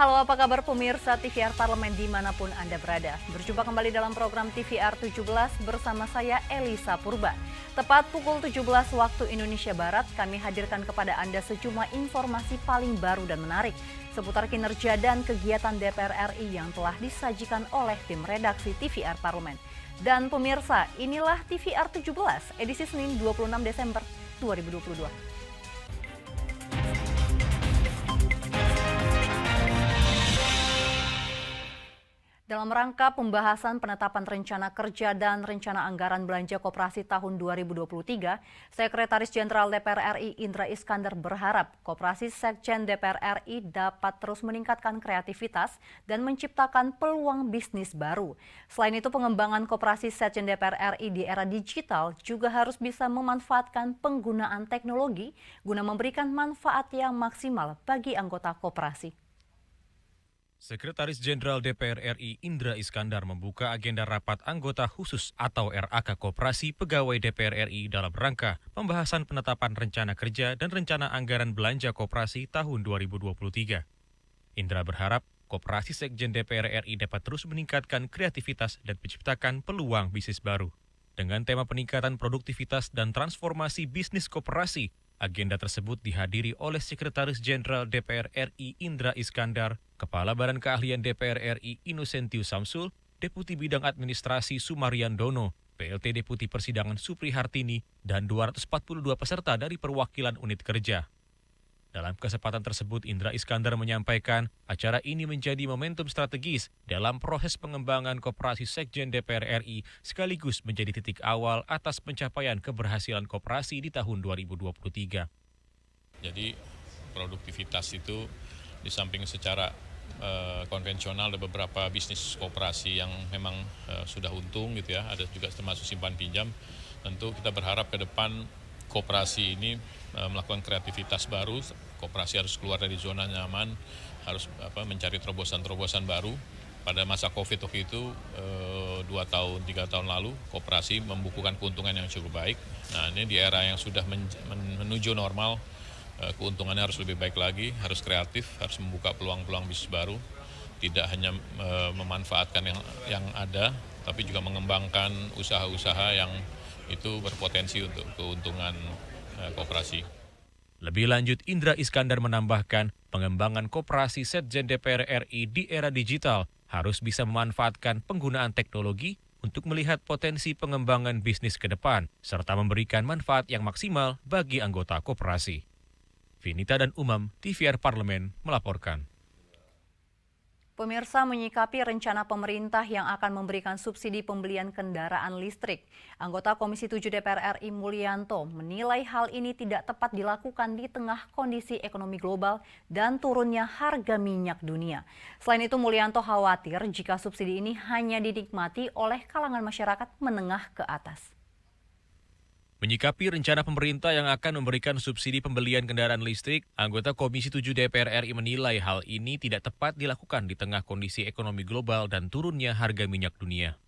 Halo, apa kabar pemirsa TVR Parlemen dimanapun Anda berada. Berjumpa kembali dalam program TVR 17 bersama saya Elisa Purba. Tepat pukul 17 waktu Indonesia Barat, kami hadirkan kepada Anda sejumlah informasi paling baru dan menarik seputar kinerja dan kegiatan DPR RI yang telah disajikan oleh tim redaksi TVR Parlemen. Dan pemirsa, inilah TVR 17 edisi Senin 26 Desember 2022. Dalam rangka pembahasan penetapan rencana kerja dan rencana anggaran belanja koperasi tahun 2023, Sekretaris Jenderal DPR RI Indra Iskandar berharap Koperasi Sekjen DPR RI dapat terus meningkatkan kreativitas dan menciptakan peluang bisnis baru. Selain itu, pengembangan Koperasi Sekjen DPR RI di era digital juga harus bisa memanfaatkan penggunaan teknologi guna memberikan manfaat yang maksimal bagi anggota koperasi. Sekretaris Jenderal DPR RI Indra Iskandar membuka agenda rapat anggota khusus atau RAK Koperasi Pegawai DPR RI dalam rangka pembahasan penetapan rencana kerja dan rencana anggaran belanja koperasi tahun 2023. Indra berharap Koperasi Sekjen DPR RI dapat terus meningkatkan kreativitas dan menciptakan peluang bisnis baru. Dengan tema peningkatan produktivitas dan transformasi bisnis koperasi, agenda tersebut dihadiri oleh Sekretaris Jenderal DPR RI Indra Iskandar, Kepala Badan Keahlian DPR RI Innocentius Samsul, Deputi Bidang Administrasi Sumarian Dono, PLT Deputi Persidangan Supri Hartini, dan 242 peserta dari perwakilan unit kerja. Dalam kesempatan tersebut, Indra Iskandar menyampaikan acara ini menjadi momentum strategis dalam proses pengembangan Koperasi Sekjen DPR RI sekaligus menjadi titik awal atas pencapaian keberhasilan koperasi di tahun 2023. Jadi produktivitas itu di samping secara konvensional ada beberapa bisnis koperasi yang memang sudah untung gitu ya, ada juga termasuk simpan pinjam. Tentu kita berharap ke depan koperasi ini melakukan kreativitas baru, koperasi harus keluar dari zona nyaman, harus mencari terobosan-terobosan baru. Pada masa COVID waktu itu 2 tahun, 3 tahun lalu, koperasi membukukan keuntungan yang cukup baik. Nah ini di era yang sudah menuju normal, keuntungannya harus lebih baik lagi, harus kreatif, harus membuka peluang-peluang bisnis baru. Tidak hanya memanfaatkan yang ada, tapi juga mengembangkan usaha-usaha yang itu berpotensi untuk keuntungan koperasi. Lebih lanjut, Indra Iskandar menambahkan pengembangan Koperasi Sekjen DPR RI di era digital harus bisa memanfaatkan penggunaan teknologi untuk melihat potensi pengembangan bisnis ke depan, serta memberikan manfaat yang maksimal bagi anggota koperasi. Vinita dan Umam, TVR Parlemen, melaporkan. Pemirsa, menyikapi rencana pemerintah yang akan memberikan subsidi pembelian kendaraan listrik, anggota Komisi 7 DPR RI Mulyanto menilai hal ini tidak tepat dilakukan di tengah kondisi ekonomi global dan turunnya harga minyak dunia. Selain itu, Mulyanto khawatir jika subsidi ini hanya dinikmati oleh kalangan masyarakat menengah ke atas. Menyikapi rencana pemerintah yang akan memberikan subsidi pembelian kendaraan listrik, anggota Komisi 7 DPR RI menilai hal ini tidak tepat dilakukan di tengah kondisi ekonomi global dan turunnya harga minyak dunia.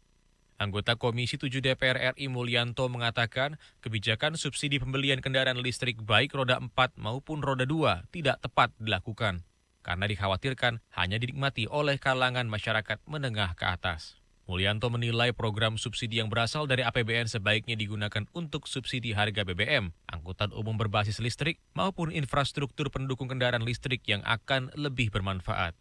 Anggota Komisi 7 DPR RI Mulyanto mengatakan kebijakan subsidi pembelian kendaraan listrik baik roda 4 maupun roda 2 tidak tepat dilakukan, karena dikhawatirkan hanya dinikmati oleh kalangan masyarakat menengah ke atas. Mulyanto menilai program subsidi yang berasal dari APBN sebaiknya digunakan untuk subsidi harga BBM, angkutan umum berbasis listrik, maupun infrastruktur pendukung kendaraan listrik yang akan lebih bermanfaat.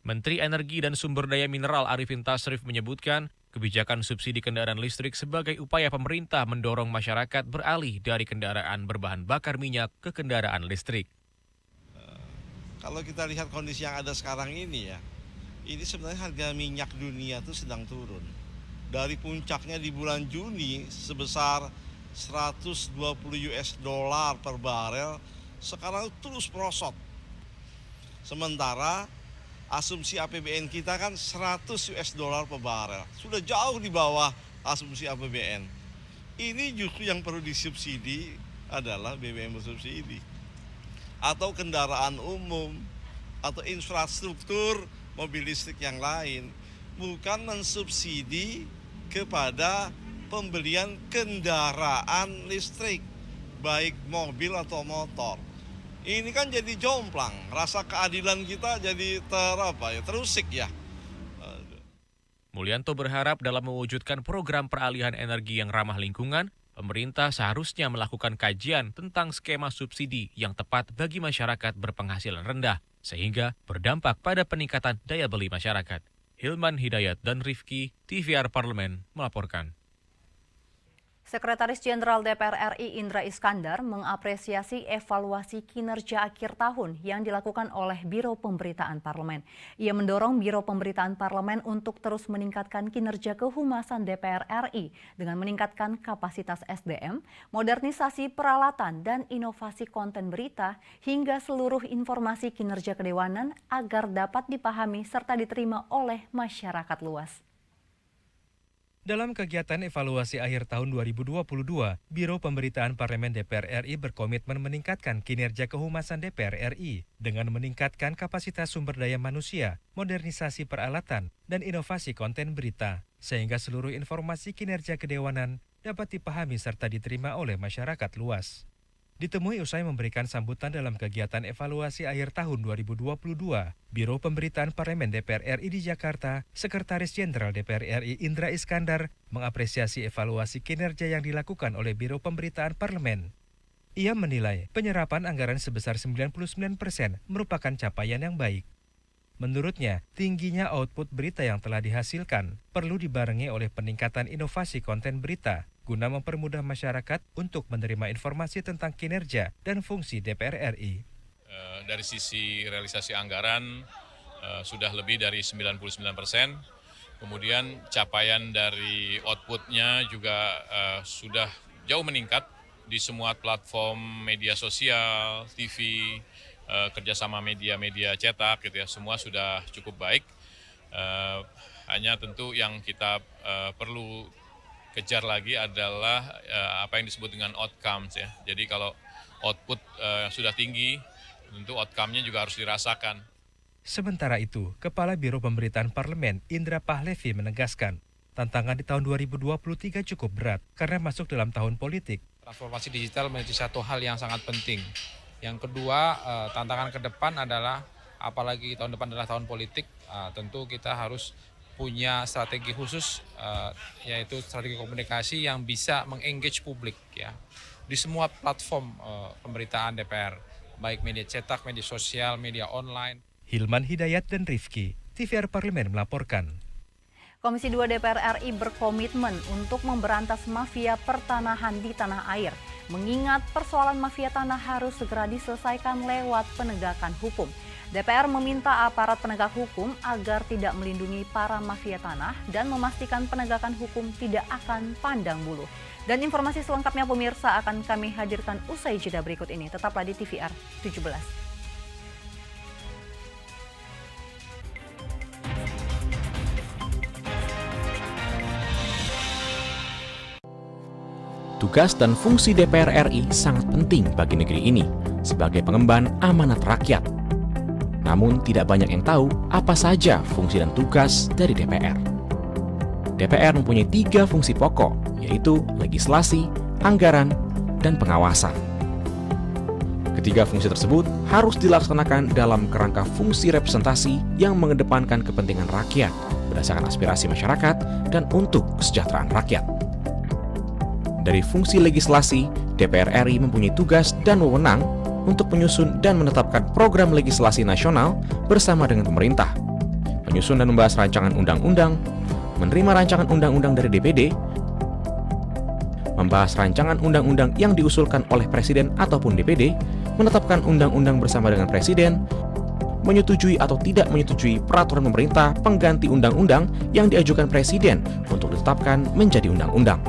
Menteri Energi dan Sumber Daya Mineral Arifin Tasrif menyebutkan kebijakan subsidi kendaraan listrik sebagai upaya pemerintah mendorong masyarakat beralih dari kendaraan berbahan bakar minyak ke kendaraan listrik. Kalau kita lihat kondisi yang ada sekarang ini ya, ini sebenarnya harga minyak dunia itu sedang turun. Dari puncaknya di bulan Juni sebesar 120 US dollar per barel, sekarang terus merosot. Sementara asumsi APBN kita kan 100 US dollar per barel, sudah jauh di bawah asumsi APBN. Ini justru yang perlu disubsidi adalah BBM bersubsidi, atau kendaraan umum, atau infrastruktur mobil listrik yang lain, bukan mensubsidi kepada pembelian kendaraan listrik, baik mobil atau motor. Ini kan jadi jomplang, rasa keadilan kita jadi terusik ya. Mulyanto berharap dalam mewujudkan program peralihan energi yang ramah lingkungan, pemerintah seharusnya melakukan kajian tentang skema subsidi yang tepat bagi masyarakat berpenghasilan rendah, sehingga berdampak pada peningkatan daya beli masyarakat. Hilman Hidayat dan Rifki, TVR Parlemen, melaporkan. Sekretaris Jenderal DPR RI Indra Iskandar mengapresiasi evaluasi kinerja akhir tahun yang dilakukan oleh Biro Pemberitaan Parlemen. Ia mendorong Biro Pemberitaan Parlemen untuk terus meningkatkan kinerja kehumasan DPR RI dengan meningkatkan kapasitas SDM, modernisasi peralatan, dan inovasi konten berita hingga seluruh informasi kinerja kedewanan agar dapat dipahami serta diterima oleh masyarakat luas. Dalam kegiatan evaluasi akhir tahun 2022, Biro Pemberitaan Parlemen DPR RI berkomitmen meningkatkan kinerja kehumasan DPR RI dengan meningkatkan kapasitas sumber daya manusia, modernisasi peralatan, dan inovasi konten berita, sehingga seluruh informasi kinerja kedewanan dapat dipahami serta diterima oleh masyarakat luas. Ditemui usai memberikan sambutan dalam kegiatan evaluasi akhir tahun 2022, Biro Pemberitaan Parlemen DPR RI di Jakarta, Sekretaris Jenderal DPR RI Indra Iskandar mengapresiasi evaluasi kinerja yang dilakukan oleh Biro Pemberitaan Parlemen. Ia menilai penyerapan anggaran sebesar 99% merupakan capaian yang baik. Menurutnya, tingginya output berita yang telah dihasilkan perlu dibarengi oleh peningkatan inovasi konten berita guna mempermudah masyarakat untuk menerima informasi tentang kinerja dan fungsi DPR RI. Dari sisi realisasi anggaran sudah lebih dari 99%, kemudian capaian dari outputnya juga sudah jauh meningkat di semua platform media sosial, TV, kerjasama media-media cetak gitu ya, semua sudah cukup baik. Hanya tentu yang kita perlu kejar lagi adalah apa yang disebut dengan outcomes ya. Jadi kalau output sudah tinggi, tentu outcome-nya juga harus dirasakan. Sementara itu, Kepala Biro Pemberitaan Parlemen Indra Pahlevi menegaskan, tantangan di tahun 2023 cukup berat karena masuk dalam tahun politik. Transformasi digital menjadi satu hal yang sangat penting. Yang kedua, tantangan ke depan adalah, apalagi tahun depan adalah tahun politik, tentu kita harus punya strategi khusus, yaitu strategi komunikasi yang bisa meng-engage publik ya di semua platform pemberitaan DPR, baik media cetak, media sosial, media online. Hilman Hidayat dan Rifki, TVR Parlemen melaporkan. Komisi 2 DPR RI berkomitmen untuk memberantas mafia pertanahan di tanah air. Mengingat persoalan mafia tanah harus segera diselesaikan lewat penegakan hukum. DPR meminta aparat penegak hukum agar tidak melindungi para mafia tanah dan memastikan penegakan hukum tidak akan pandang bulu. Dan informasi selengkapnya pemirsa akan kami hadirkan usai jeda berikut ini. Tetaplah di TVR 17. Tugas dan fungsi DPR RI sangat penting bagi negeri ini sebagai pengemban amanat rakyat. Namun tidak banyak yang tahu apa saja fungsi dan tugas dari DPR. DPR mempunyai 3 fungsi pokok, yaitu legislasi, anggaran, dan pengawasan. Ketiga fungsi tersebut harus dilaksanakan dalam kerangka fungsi representasi yang mengedepankan kepentingan rakyat berdasarkan aspirasi masyarakat dan untuk kesejahteraan rakyat. Dari fungsi legislasi, DPR RI mempunyai tugas dan wewenang untuk menyusun dan menetapkan program legislasi nasional bersama dengan pemerintah, menyusun dan membahas rancangan undang-undang, menerima rancangan undang-undang dari DPD, membahas rancangan undang-undang yang diusulkan oleh Presiden ataupun DPD, menetapkan undang-undang bersama dengan Presiden, menyetujui atau tidak menyetujui peraturan pemerintah pengganti undang-undang yang diajukan Presiden untuk ditetapkan menjadi undang-undang.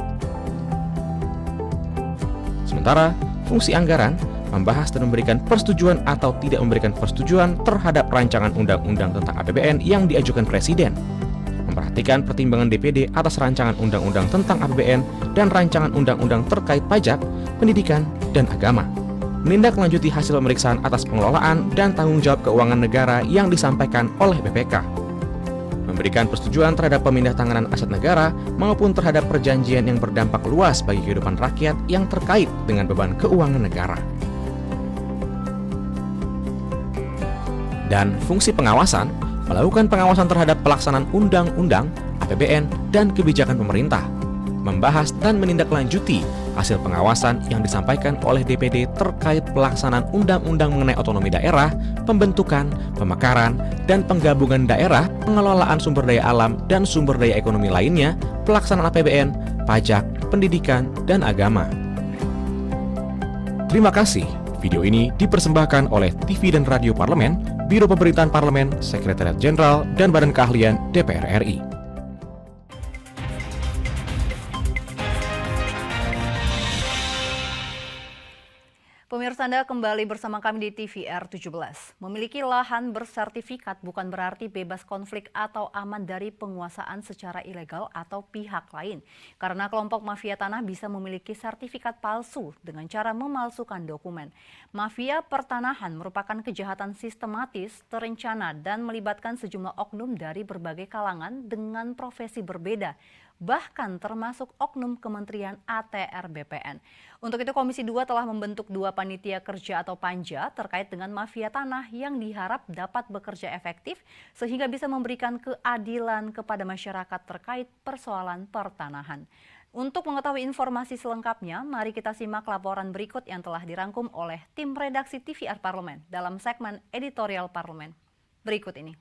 Sementara, fungsi anggaran membahas dan memberikan persetujuan atau tidak memberikan persetujuan terhadap rancangan undang-undang tentang APBN yang diajukan Presiden, memperhatikan pertimbangan DPD atas rancangan undang-undang tentang APBN dan rancangan undang-undang terkait pajak, pendidikan, dan agama, menindaklanjuti hasil pemeriksaan atas pengelolaan dan tanggung jawab keuangan negara yang disampaikan oleh BPK, memberikan persetujuan terhadap pemindah-tanganan aset negara maupun terhadap perjanjian yang berdampak luas bagi kehidupan rakyat yang terkait dengan beban keuangan negara. Dan fungsi pengawasan, melakukan pengawasan terhadap pelaksanaan undang-undang, APBN, dan kebijakan pemerintah. Membahas dan menindaklanjuti hasil pengawasan yang disampaikan oleh DPD terkait pelaksanaan undang-undang mengenai otonomi daerah, pembentukan, pemekaran, dan penggabungan daerah, pengelolaan sumber daya alam dan sumber daya ekonomi lainnya, pelaksanaan APBN, pajak, pendidikan, dan agama. Terima kasih. Video ini dipersembahkan oleh TV dan Radio Parlemen, Biro Pemberitaan Parlemen, Sekretariat Jenderal, dan Badan Keahlian DPR RI. Pemirsa, Anda kembali bersama kami di TVR 17. Memiliki lahan bersertifikat bukan berarti bebas konflik atau aman dari penguasaan secara ilegal atau pihak lain. Karena kelompok mafia tanah bisa memiliki sertifikat palsu dengan cara memalsukan dokumen. Mafia pertanahan merupakan kejahatan sistematis, terencana, dan melibatkan sejumlah oknum dari berbagai kalangan dengan profesi berbeda, bahkan termasuk oknum Kementerian ATR BPN. Untuk itu Komisi 2 telah membentuk 2 panitia kerja atau panja terkait dengan mafia tanah yang diharap dapat bekerja efektif sehingga bisa memberikan keadilan kepada masyarakat terkait persoalan pertanahan. Untuk mengetahui informasi selengkapnya, mari kita simak laporan berikut yang telah dirangkum oleh tim redaksi TVR Parlemen dalam segmen editorial Parlemen. Berikut ini.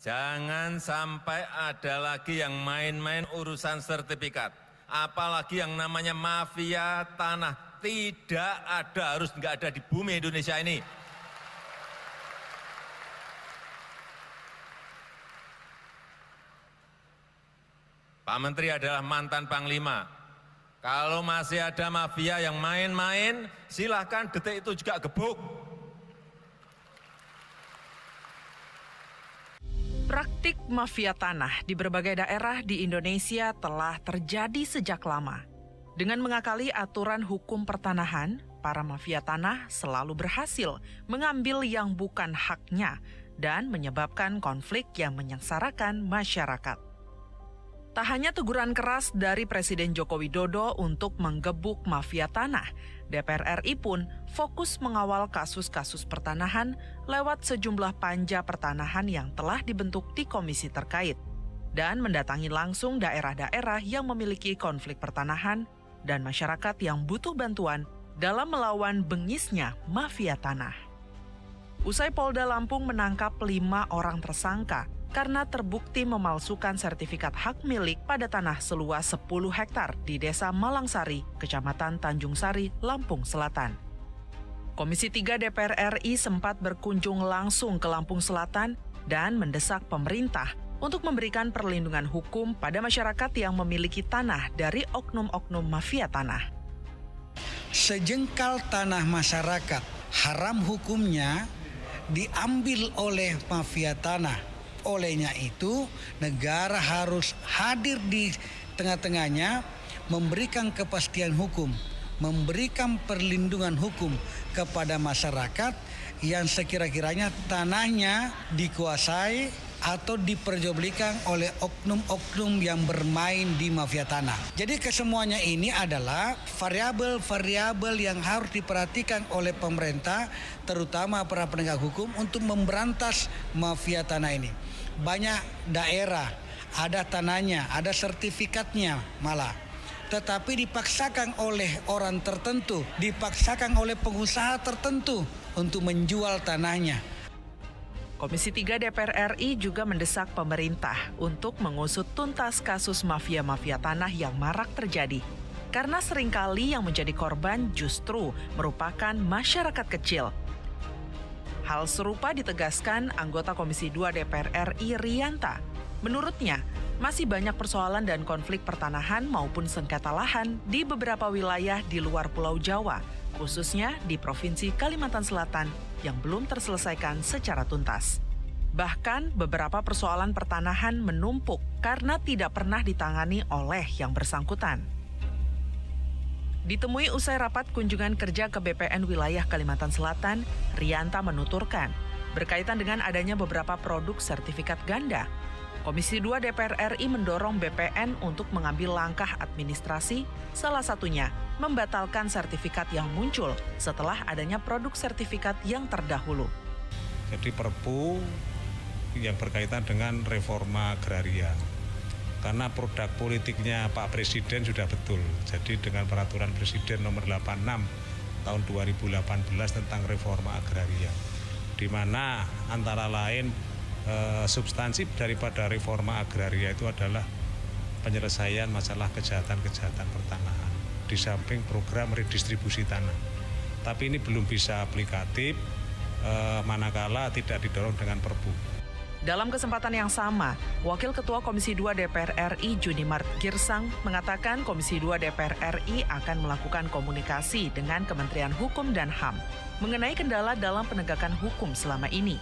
Jangan sampai ada lagi yang main-main urusan sertifikat. Apalagi yang namanya mafia tanah. Tidak ada, harus nggak ada di bumi Indonesia ini. Pak Menteri adalah mantan Panglima. Kalau masih ada mafia yang main-main, silahkan detik itu juga gebuk. Praktik mafia tanah di berbagai daerah di Indonesia telah terjadi sejak lama. Dengan mengakali aturan hukum pertanahan, para mafia tanah selalu berhasil mengambil yang bukan haknya dan menyebabkan konflik yang menyengsarakan masyarakat. Tak hanya teguran keras dari Presiden Joko Widodo untuk menggebuk mafia tanah, DPR RI pun fokus mengawal kasus-kasus pertanahan lewat sejumlah panja pertanahan yang telah dibentuk di komisi terkait dan mendatangi langsung daerah-daerah yang memiliki konflik pertanahan dan masyarakat yang butuh bantuan dalam melawan bengisnya mafia tanah. Usai Polda Lampung menangkap 5 orang tersangka karena terbukti memalsukan sertifikat hak milik pada tanah seluas 10 hektar di Desa Malangsari, Kecamatan Tanjung Sari, Lampung Selatan. Komisi 3 DPR RI sempat berkunjung langsung ke Lampung Selatan dan mendesak pemerintah untuk memberikan perlindungan hukum pada masyarakat yang memiliki tanah dari oknum-oknum mafia tanah. Sejengkal tanah masyarakat, haram hukumnya diambil oleh mafia tanah. Olehnya itu, negara harus hadir di tengah-tengahnya, memberikan kepastian hukum, memberikan perlindungan hukum kepada masyarakat yang sekira-kiranya tanahnya dikuasai atau diperjualbelikan oleh oknum-oknum yang bermain di mafia tanah. Jadi kesemuanya ini adalah variabel-variabel yang harus diperhatikan oleh pemerintah, terutama para penegak hukum untuk memberantas mafia tanah ini. Banyak daerah ada tanahnya, ada sertifikatnya malah. Tetapi dipaksakan oleh orang tertentu, dipaksakan oleh pengusaha tertentu untuk menjual tanahnya. Komisi 3 DPR RI juga mendesak pemerintah untuk mengusut tuntas kasus mafia-mafia tanah yang marak terjadi. Karena seringkali yang menjadi korban justru merupakan masyarakat kecil. Hal serupa ditegaskan anggota Komisi 2 DPR RI Rianta. Menurutnya, masih banyak persoalan dan konflik pertanahan maupun sengketa lahan di beberapa wilayah di luar Pulau Jawa, khususnya di Provinsi Kalimantan Selatan yang belum terselesaikan secara tuntas. Bahkan beberapa persoalan pertanahan menumpuk karena tidak pernah ditangani oleh yang bersangkutan. Ditemui usai rapat kunjungan kerja ke BPN wilayah Kalimantan Selatan, Rianta menuturkan, berkaitan dengan adanya beberapa produk sertifikat ganda, Komisi 2 DPR RI mendorong BPN untuk mengambil langkah administrasi, salah satunya membatalkan sertifikat yang muncul setelah adanya produk sertifikat yang terdahulu. Jadi Perpu yang berkaitan dengan reforma agraria. Karena produk politiknya Pak Presiden sudah betul. Jadi dengan peraturan Presiden nomor 86 tahun 2018 tentang reforma agraria, di mana antara lain substansi daripada reforma agraria itu adalah penyelesaian masalah kejahatan-kejahatan pertanahan di samping program redistribusi tanah. Tapi ini belum bisa aplikatif manakala tidak didorong dengan Perpu. Dalam kesempatan yang sama, Wakil Ketua Komisi 2 DPR RI Junimart Girsang mengatakan Komisi 2 DPR RI akan melakukan komunikasi dengan Kementerian Hukum dan HAM mengenai kendala dalam penegakan hukum selama ini.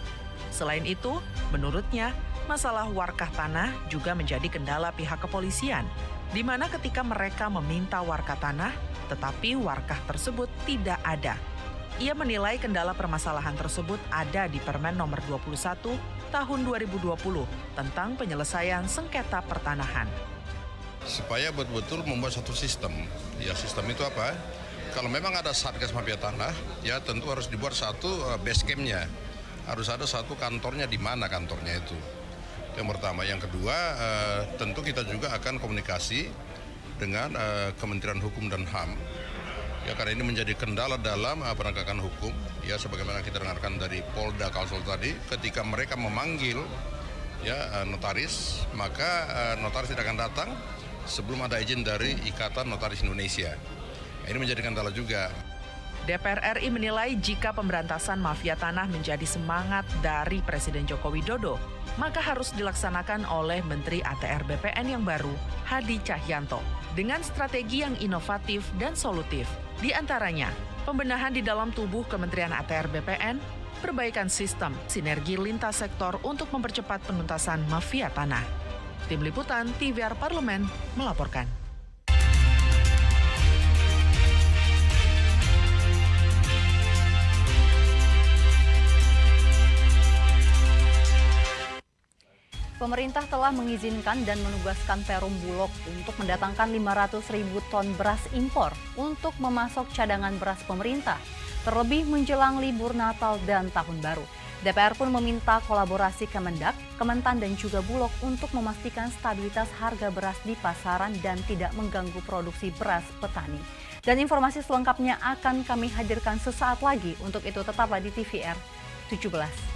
Selain itu, menurutnya, masalah warkah tanah juga menjadi kendala pihak kepolisian, di mana ketika mereka meminta warkah tanah, tetapi warkah tersebut tidak ada. Ia menilai kendala permasalahan tersebut ada di Permen Nomor 21 Tahun 2020 tentang penyelesaian sengketa pertanahan. Supaya betul-betul membuat satu sistem. Ya, sistem itu apa? Kalau memang ada Satgas Mafia Tanah, ya tentu harus dibuat satu base camp-nya. Harus ada satu kantornya, di mana kantornya itu. Yang pertama. Yang kedua, tentu kita juga akan komunikasi dengan Kementerian Hukum dan HAM. Ya, karena ini menjadi kendala dalam penegakan hukum. Ya, sebagaimana kita dengarkan dari Polda Kalsel tadi, ketika mereka memanggil ya notaris, maka notaris tidak akan datang sebelum ada izin dari Ikatan Notaris Indonesia. Ini menjadi kendala juga. DPR RI menilai jika pemberantasan mafia tanah menjadi semangat dari Presiden Joko Widodo, maka harus dilaksanakan oleh Menteri ATR BPN yang baru, Hadi Cahyanto, dengan strategi yang inovatif dan solutif. Di antaranya, pembenahan di dalam tubuh Kementerian ATR BPN, perbaikan sistem, sinergi lintas sektor untuk mempercepat penuntasan mafia tanah. Tim Liputan TVR Parlemen melaporkan. Pemerintah telah mengizinkan dan menugaskan Perum Bulog untuk mendatangkan 500.000 ton beras impor untuk memasok cadangan beras pemerintah, terlebih menjelang libur Natal dan Tahun Baru. DPR pun meminta kolaborasi Kemendak, Kementan dan juga Bulog untuk memastikan stabilitas harga beras di pasaran dan tidak mengganggu produksi beras petani. Dan informasi selengkapnya akan kami hadirkan sesaat lagi. Untuk itu tetaplah di TVR 17.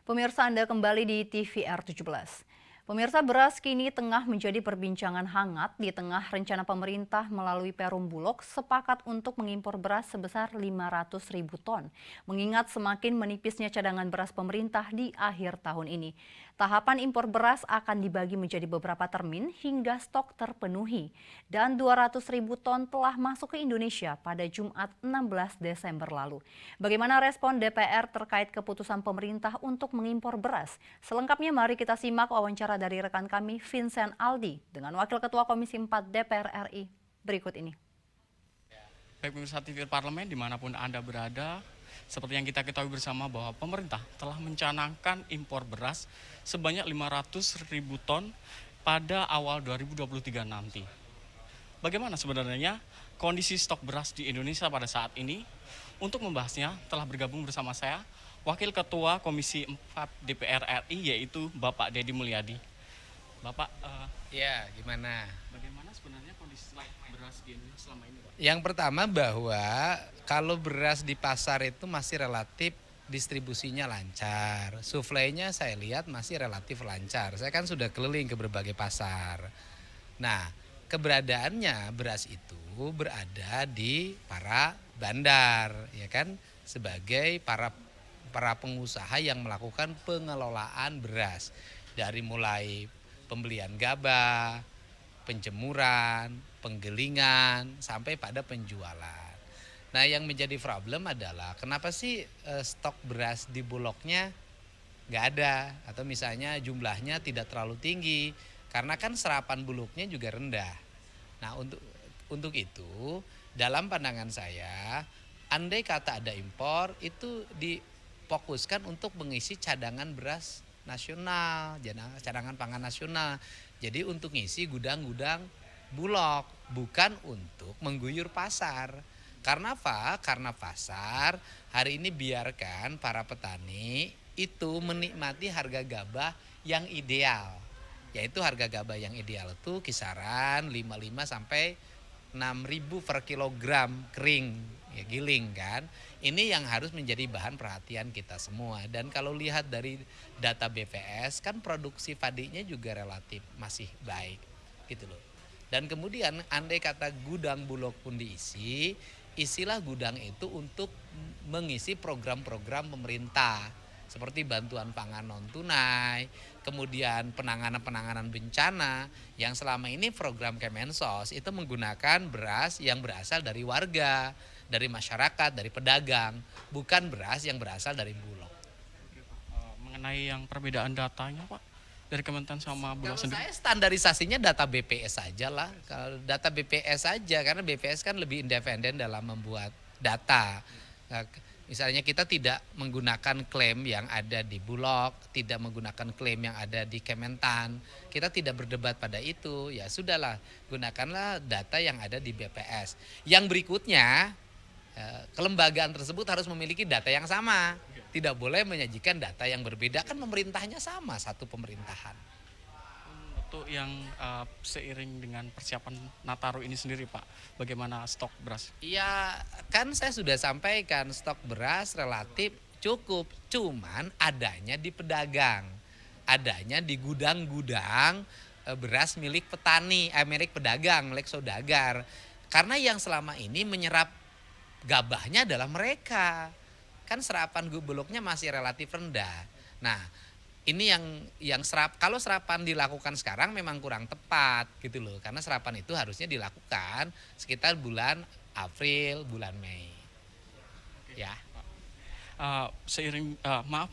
Pemirsa, Anda kembali di TVR 17. Pemirsa, beras kini tengah menjadi perbincangan hangat di tengah rencana pemerintah melalui Perum Bulog sepakat untuk mengimpor beras sebesar 500.000 ton. Mengingat semakin menipisnya cadangan beras pemerintah di akhir tahun ini. Tahapan impor beras akan dibagi menjadi beberapa termin hingga stok terpenuhi. Dan 200.000 ton telah masuk ke Indonesia pada Jumat 16 Desember lalu. Bagaimana respon DPR terkait keputusan pemerintah untuk mengimpor beras? Selengkapnya mari kita simak wawancara dari rekan kami Vincent Aldi dengan Wakil Ketua Komisi 4 DPR RI berikut ini. Baik pemirsa TV Parlemen dimanapun Anda berada, seperti yang kita ketahui bersama bahwa pemerintah telah mencanangkan impor beras sebanyak 500.000 ton pada awal 2023 nanti. Bagaimana sebenarnya kondisi stok beras di Indonesia pada saat ini? Untuk membahasnya telah bergabung bersama saya Wakil Ketua Komisi 4 DPR RI yaitu Bapak Deddy Mulyadi. Bapak, ya gimana? Bagaimana sebenarnya kondisi stok beras di Indonesia selama ini, Pak? Yang pertama bahwa kalau beras di pasar itu masih relatif distribusinya lancar. Suplainya saya lihat masih relatif lancar. Saya kan sudah keliling ke berbagai pasar. Nah, keberadaannya beras itu berada di para bandar, ya kan, sebagai para pengusaha yang melakukan pengelolaan beras dari mulai pembelian gabah, penjemuran, penggilingan, sampai pada penjualan. Nah, yang menjadi problem adalah kenapa sih stok beras di Bulognya nggak ada atau misalnya jumlahnya tidak terlalu tinggi karena kan serapan Bulognya juga rendah. Nah, untuk itu dalam pandangan saya, andai kata ada impor itu difokuskan untuk mengisi cadangan beras nasional, cadangan pangan nasional. Jadi untuk ngisi gudang-gudang Bulog, bukan untuk mengguyur pasar. Karena apa? Karena pasar hari ini biarkan para petani itu menikmati harga gabah yang ideal. Yaitu harga gabah yang ideal itu kisaran 55 sampai 6.000 per kilogram kering, ya giling kan. Ini yang harus menjadi bahan perhatian kita semua. Dan kalau lihat dari data BPS kan produksi padinya juga relatif masih baik gitu loh. Dan kemudian andai kata gudang Bulog pun diisi, isilah gudang itu untuk mengisi program-program pemerintah seperti bantuan pangan non tunai, kemudian penanganan bencana yang selama ini program Kemensos itu menggunakan beras yang berasal dari warga, dari masyarakat, dari pedagang, bukan beras yang berasal dari Bulog. Mengenai yang perbedaan datanya, Pak, dari Kementan sama Bulog sendiri? Saya standarisasinya data BPS saja lah. Kalau data BPS saja, karena BPS kan lebih independen dalam membuat data. Nah, misalnya kita tidak menggunakan klaim yang ada di Bulog, tidak menggunakan klaim yang ada di Kementan. Kita tidak berdebat pada itu. Ya sudahlah, gunakanlah data yang ada di BPS. Yang berikutnya, kelembagaan tersebut harus memiliki data yang sama. Tidak boleh menyajikan data yang berbeda, kan pemerintahnya sama, satu pemerintahan. Untuk yang seiring dengan persiapan Nataru ini sendiri, Pak, bagaimana stok beras? Iya, kan saya sudah sampaikan stok beras relatif cukup, cuman adanya di pedagang, adanya di gudang-gudang beras milik petani, milik pedagang, milik saudagar. Karena yang selama ini menyerap gabahnya adalah mereka. Kan serapan Bulognya masih relatif rendah. Nah, ini yang kalau serapan dilakukan sekarang memang kurang tepat gitu loh. Karena serapan itu harusnya dilakukan sekitar bulan April, bulan Mei. Ya.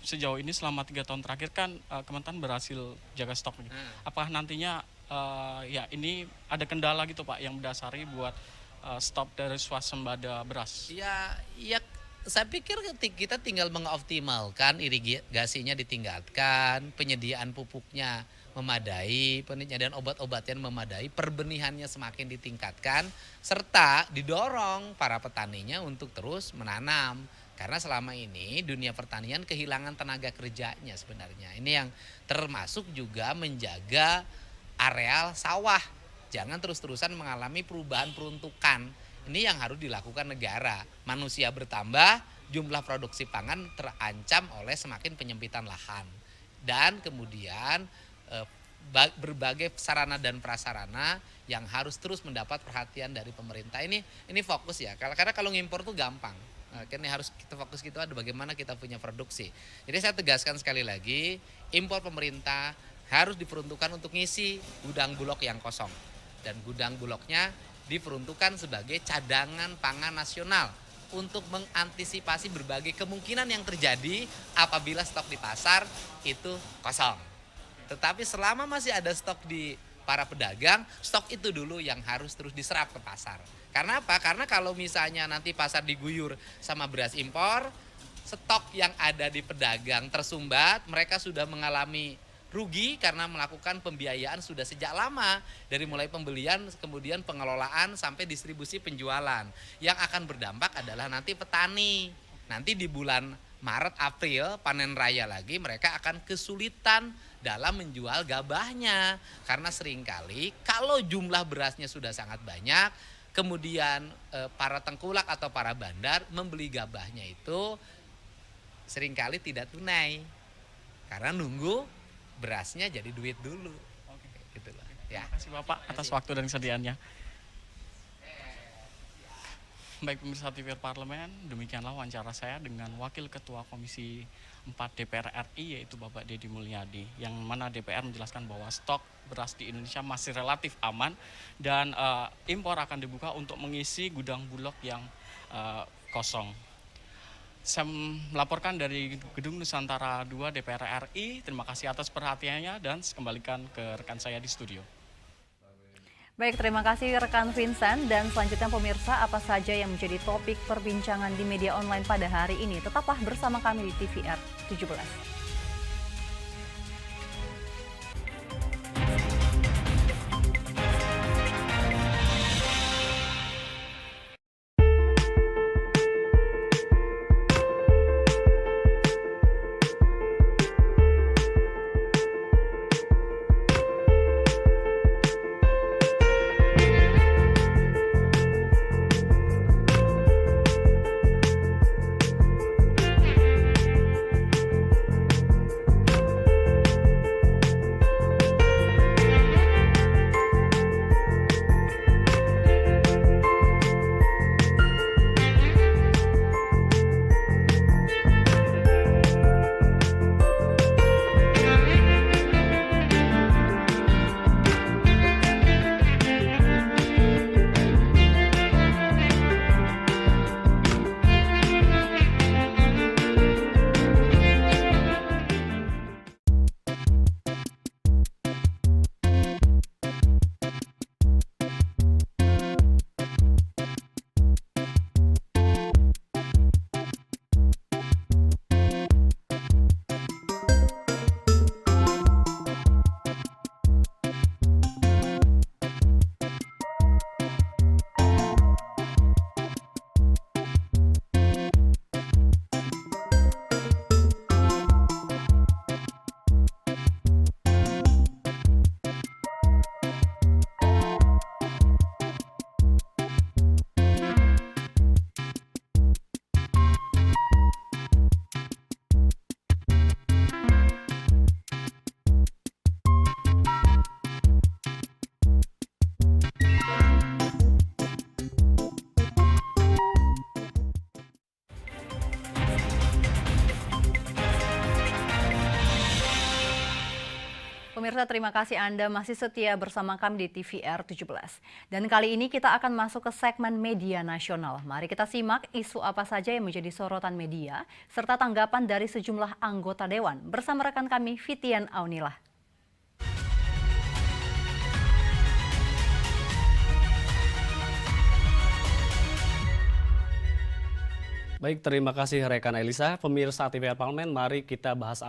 Sejauh ini selama 3 tahun terakhir kan Kementan berhasil jaga stok. Apakah nantinya ini ada kendala gitu, Pak, yang mendasari buat stop dari swasembada beras? Ya, saya pikir kita tinggal mengoptimalkan irigasinya ditingkatkan, penyediaan pupuknya memadai, penyediaan obat-obatan memadai, perbenihannya semakin ditingkatkan, serta didorong para petaninya untuk terus menanam. Karena selama ini dunia pertanian kehilangan tenaga kerjanya sebenarnya. Ini yang termasuk juga menjaga areal sawah. Jangan terus-terusan mengalami perubahan peruntukan. Ini yang harus dilakukan negara. Manusia bertambah, jumlah produksi pangan terancam oleh semakin penyempitan lahan. Dan kemudian berbagai sarana dan prasarana yang harus terus mendapat perhatian dari pemerintah. Ini fokus ya, karena kalau ngimpor tuh gampang. Kan harus kita fokus gitu ada bagaimana kita punya produksi. Jadi saya tegaskan sekali lagi, impor pemerintah harus diperuntukkan untuk ngisi gudang bulog yang kosong. Dan gudang bulognya diperuntukkan sebagai cadangan pangan nasional untuk mengantisipasi berbagai kemungkinan yang terjadi apabila stok di pasar itu kosong. Tetapi selama masih ada stok di para pedagang, stok itu dulu yang harus terus diserap ke pasar. Karena apa? Karena kalau misalnya nanti pasar diguyur sama beras impor, stok yang ada di pedagang tersumbat, mereka sudah mengalami rugi karena melakukan pembiayaan sudah sejak lama. Dari mulai pembelian, kemudian pengelolaan, sampai distribusi penjualan. Yang akan berdampak adalah nanti petani. Nanti di bulan Maret, April, panen raya lagi, mereka akan kesulitan dalam menjual gabahnya. Karena seringkali kalau jumlah berasnya sudah sangat banyak, kemudian para tengkulak atau para bandar membeli gabahnya itu seringkali tidak tunai. Karena nunggu berasnya jadi duit dulu. Oke. Gitu lah. Ya. Terima kasih Bapak atas waktu dan kesediaannya. Baik pemirsa TVR Parlemen, demikianlah wawancara saya dengan Wakil Ketua Komisi 4 DPR RI yaitu Bapak Deddy Mulyadi, yang mana DPR menjelaskan bahwa stok beras di Indonesia masih relatif aman dan impor akan dibuka untuk mengisi gudang bulog yang kosong. Saya melaporkan dari Gedung Nusantara 2 DPR RI. Terima kasih atas perhatiannya dan kembalikan ke rekan saya di studio. Baik, terima kasih rekan Vincent. Dan selanjutnya pemirsa, apa saja yang menjadi topik perbincangan di media online pada hari ini? Tetaplah bersama kami di TVR 17. Pemirsa, terima kasih Anda masih setia bersama kami di TVR 17. Dan kali ini kita akan masuk ke segmen media nasional. Mari kita simak isu apa saja yang menjadi sorotan media, serta tanggapan dari sejumlah anggota Dewan. Bersama rekan kami, Fitian Aunilah. Baik, terima kasih rekan Elisa. Pemirsa TVR Parlemen, mari kita bahas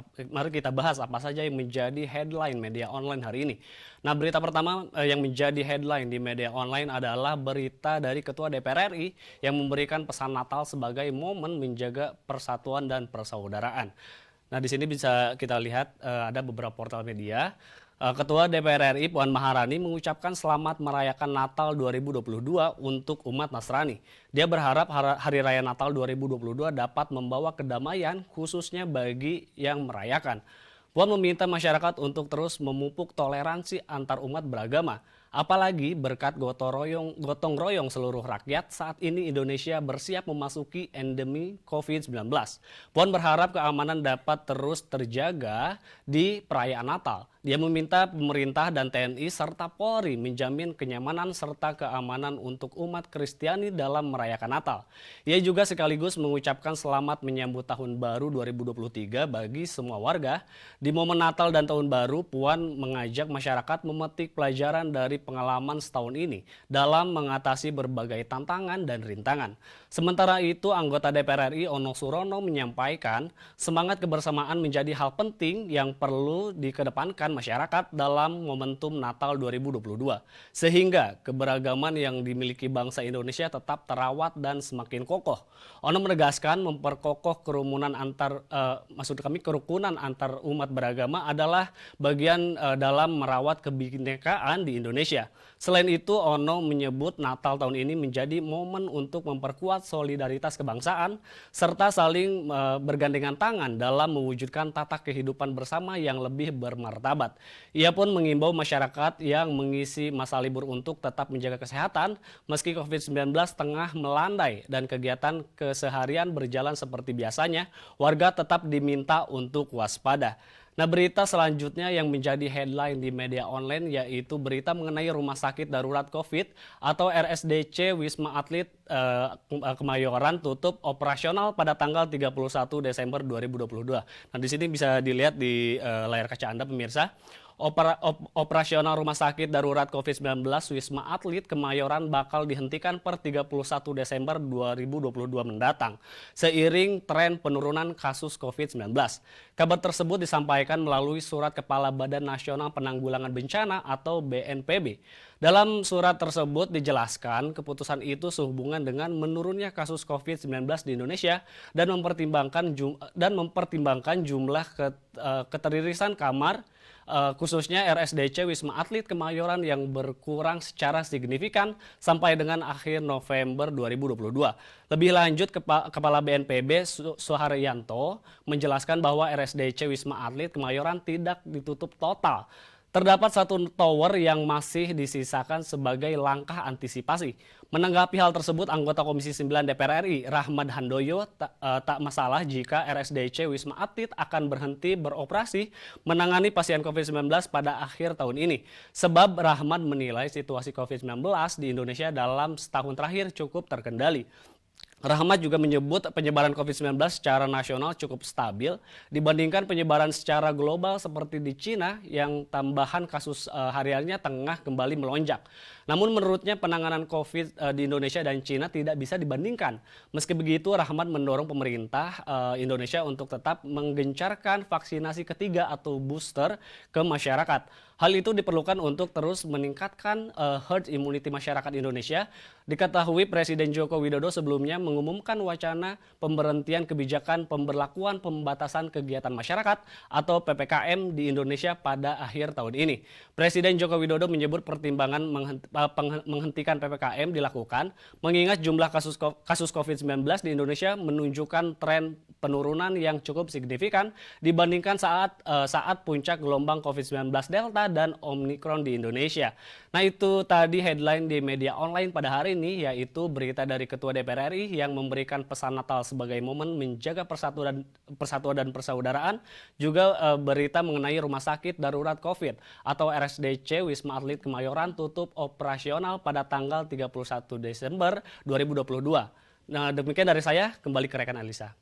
apa saja yang menjadi headline media online hari ini. Nah, berita pertama yang menjadi headline di media online adalah berita dari Ketua DPR RI yang memberikan pesan Natal sebagai momen menjaga persatuan dan persaudaraan. Nah, di sini bisa kita lihat ada beberapa portal media. Ketua DPR RI Puan Maharani mengucapkan selamat merayakan Natal 2022 untuk umat Nasrani. Dia berharap Hari Raya Natal 2022 dapat membawa kedamaian khususnya bagi yang merayakan. Puan meminta masyarakat untuk terus memupuk toleransi antar umat beragama. Apalagi berkat gotong royong seluruh rakyat saat ini Indonesia bersiap memasuki endemi COVID-19. Puan berharap keamanan dapat terus terjaga di perayaan Natal. Dia meminta pemerintah dan TNI serta Polri menjamin kenyamanan serta keamanan untuk umat Kristiani dalam merayakan Natal. Ia juga sekaligus mengucapkan selamat menyambut Tahun Baru 2023 bagi semua warga. Di momen Natal dan Tahun Baru, Puan mengajak masyarakat memetik pelajaran dari pengalaman setahun ini dalam mengatasi berbagai tantangan dan rintangan. Sementara itu, anggota DPR RI Ono Surono menyampaikan semangat kebersamaan menjadi hal penting yang perlu dikedepankan masyarakat dalam momentum Natal 2022. Sehingga keberagaman yang dimiliki bangsa Indonesia tetap terawat dan semakin kokoh. Ono menegaskan memperkokoh kerukunan antar umat beragama adalah bagian dalam merawat kebinekaan di Indonesia. Selain itu, Ono menyebut Natal tahun ini menjadi momen untuk memperkuat solidaritas kebangsaan serta saling bergandengan tangan dalam mewujudkan tata kehidupan bersama yang lebih bermartabat. Ia pun mengimbau masyarakat yang mengisi masa libur untuk tetap menjaga kesehatan meski COVID-19 tengah melandai dan kegiatan keseharian berjalan seperti biasanya, warga tetap diminta untuk waspada. Nah, berita selanjutnya yang menjadi headline di media online yaitu berita mengenai Rumah Sakit Darurat COVID atau RSDC Wisma Atlet Kemayoran tutup operasional pada tanggal 31 Desember 2022. Nah, di sini bisa dilihat di layar kaca Anda pemirsa. Operasional Rumah Sakit Darurat COVID-19 Wisma Atlet Kemayoran bakal dihentikan per 31 Desember 2022 mendatang, seiring tren penurunan kasus COVID-19. Kabar tersebut disampaikan melalui surat Kepala Badan Nasional Penanggulangan Bencana atau BNPB. Dalam surat tersebut dijelaskan keputusan itu sehubungan dengan menurunnya kasus COVID-19 di Indonesia dan mempertimbangkan jumlah keterisian kamar khususnya RSDC Wisma Atlet Kemayoran yang berkurang secara signifikan sampai dengan akhir November 2022. Lebih lanjut, Kepala BNPB Suharyanto menjelaskan bahwa RSDC Wisma Atlet Kemayoran tidak ditutup total. Terdapat satu tower yang masih disisakan sebagai langkah antisipasi. Menanggapi hal tersebut, anggota Komisi 9 DPR RI Rahmat Handoyo tak masalah jika RSDC Wisma Atlet akan berhenti beroperasi menangani pasien COVID-19 pada akhir tahun ini. Sebab Rahmat menilai situasi COVID-19 di Indonesia dalam setahun terakhir cukup terkendali. Rahmat juga menyebut penyebaran COVID-19 secara nasional cukup stabil dibandingkan penyebaran secara global seperti di Cina yang tambahan kasus hariannya tengah kembali melonjak. Namun menurutnya penanganan COVID di Indonesia dan Cina tidak bisa dibandingkan. Meski begitu, Rahmat mendorong pemerintah Indonesia untuk tetap menggencarkan vaksinasi ketiga atau booster ke masyarakat. Hal itu diperlukan untuk terus meningkatkan herd immunity masyarakat Indonesia. Diketahui Presiden Joko Widodo sebelumnya mengumumkan wacana pemberhentian kebijakan pemberlakuan pembatasan kegiatan masyarakat atau PPKM di Indonesia pada akhir tahun ini. Presiden Joko Widodo menyebut pertimbangan menghentikan PPKM dilakukan mengingat jumlah kasus COVID-19 di Indonesia menunjukkan tren penurunan yang cukup signifikan dibandingkan saat puncak gelombang COVID-19 Delta dan Omicron di Indonesia. Nah, itu tadi headline di media online pada hari ini, yaitu berita dari Ketua DPR RI yang memberikan pesan Natal sebagai momen menjaga persatuan dan persaudaraan, juga berita mengenai Rumah Sakit Darurat COVID atau RSDC Wisma Atlet Kemayoran tutup operasional pada tanggal 31 Desember 2022. Nah, demikian dari saya, kembali ke rekan Alisa.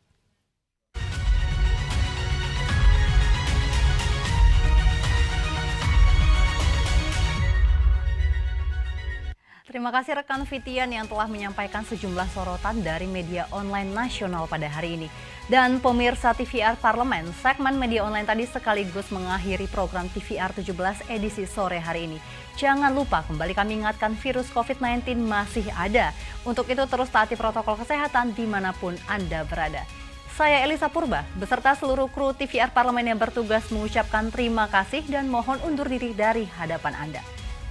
Terima kasih rekan Fitian yang telah menyampaikan sejumlah sorotan dari media online nasional pada hari ini. Dan pemirsa TVR Parlemen, segmen media online tadi sekaligus mengakhiri program TVR 17 edisi sore hari ini. Jangan lupa kembali kami ingatkan virus COVID-19 masih ada. Untuk itu terus taati protokol kesehatan dimanapun Anda berada. Saya Elisa Purba, beserta seluruh kru TVR Parlemen yang bertugas mengucapkan terima kasih dan mohon undur diri dari hadapan Anda.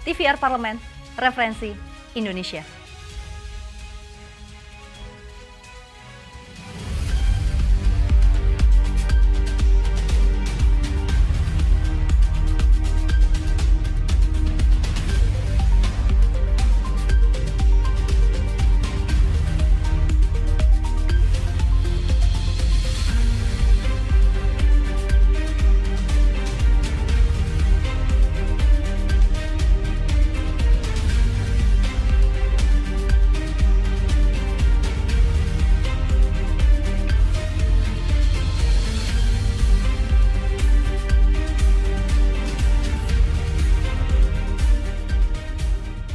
TVR Parlemen, referensi Indonesia.